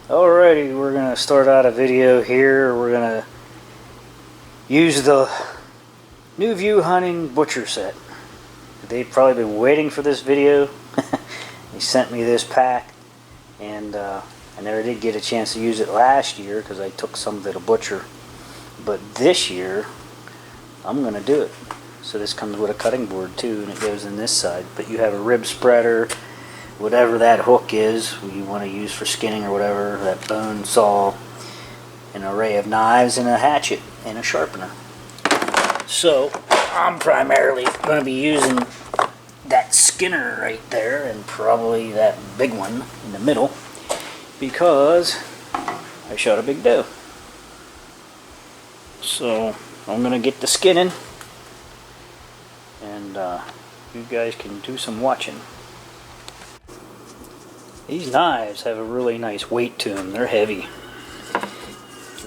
Alrighty, we're going to start out a video here. We're going to use the New View Hunting Butcher Set. They've probably been waiting for this video. They sent me this pack, and I never did get a chance to use it last year because I took some to the butcher. But this year, I'm going to do it. So this comes with a cutting board too, and it goes in this side. But you have a rib spreader, whatever that hook is you want to use for skinning or whatever, that bone saw, an array of knives, and a hatchet and a sharpener. So I'm primarily going to be using that skinner right there and probably that big one in the middle because I shot a big doe. So I'm going to get the skinning, and you guys can do some watching. These knives have a really nice weight to them. They're heavy.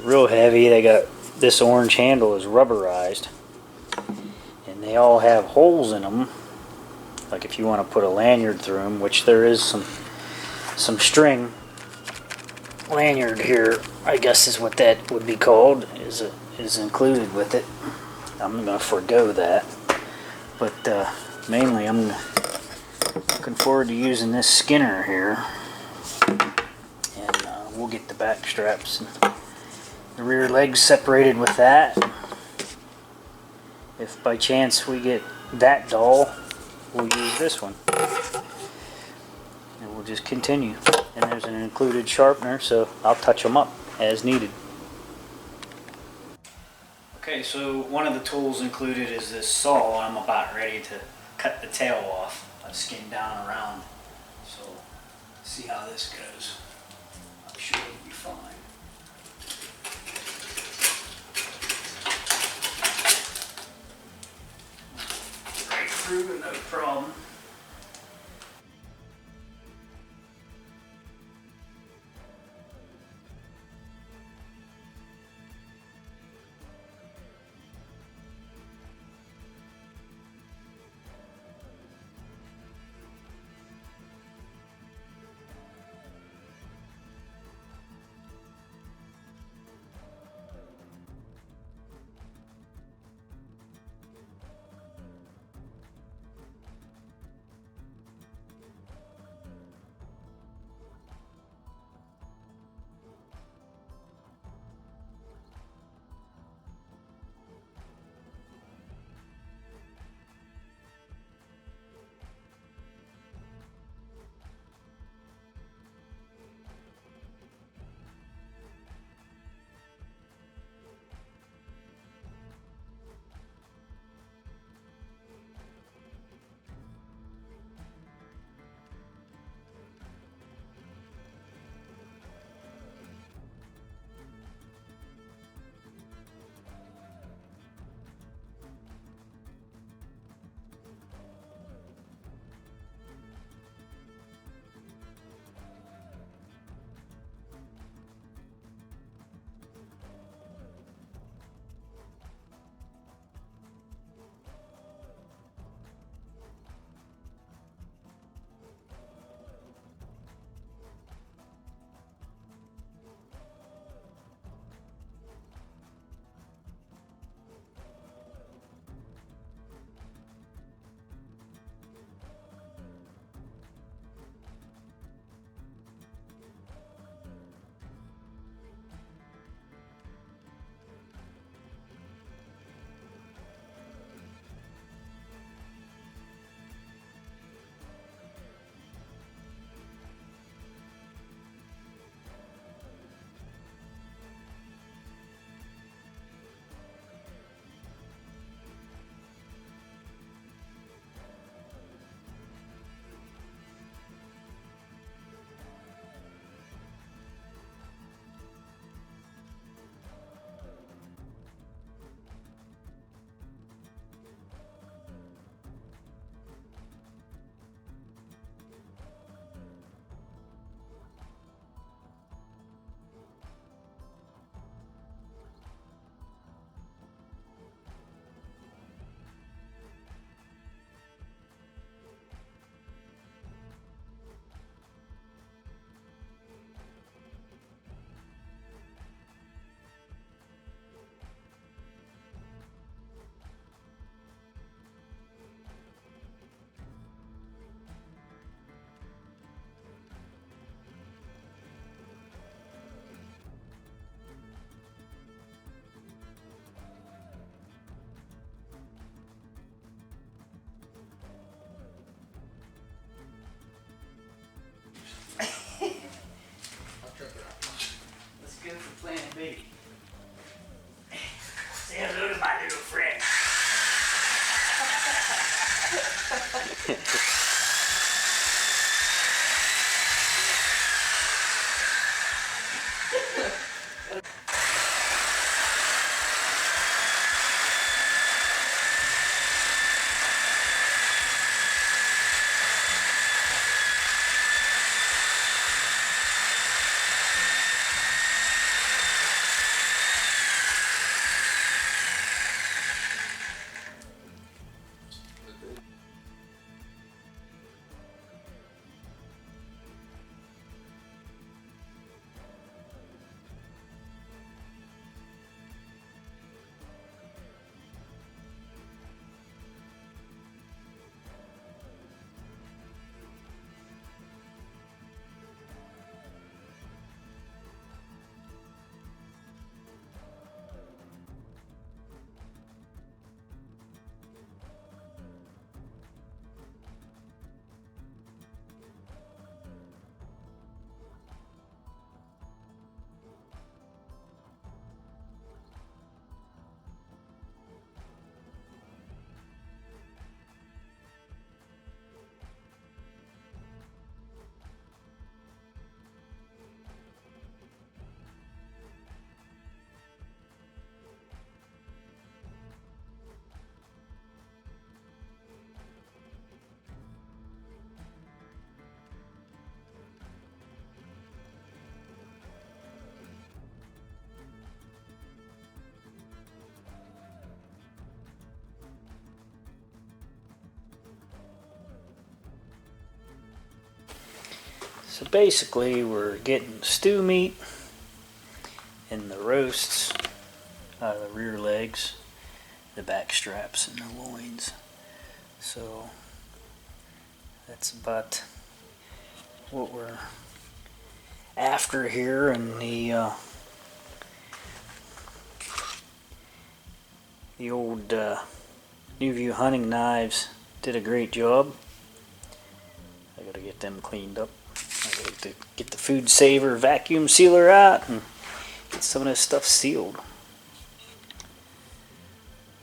Real heavy. They got this orange handle is rubberized. And they all have holes in them. Like if you want to put a lanyard through them, which there is some string lanyard here, I guess is what that would be called, is included with it. I'm going to forego that. But mainly I'm looking forward to using this skinner here, and we'll get the back straps and the rear legs separated with that. If by chance we get that dull, we'll use this one, and we'll just continue. And there's an included sharpener, so I'll touch them up as needed. Okay, so one of the tools included is this saw. I'm about ready to cut the tail off. I've skinned down around, so see how this goes. I'm sure it'll be fine. Right through, no problem. So basically we're getting stew meat and the roasts out of the rear legs, the back straps, and the loins. So that's about what we're after here. And the old New View hunting knives did a great job. I gotta get them cleaned up. I gotta get the food saver vacuum sealer out and get some of this stuff sealed.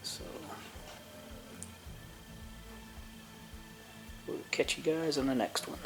So we'll catch you guys on the next one.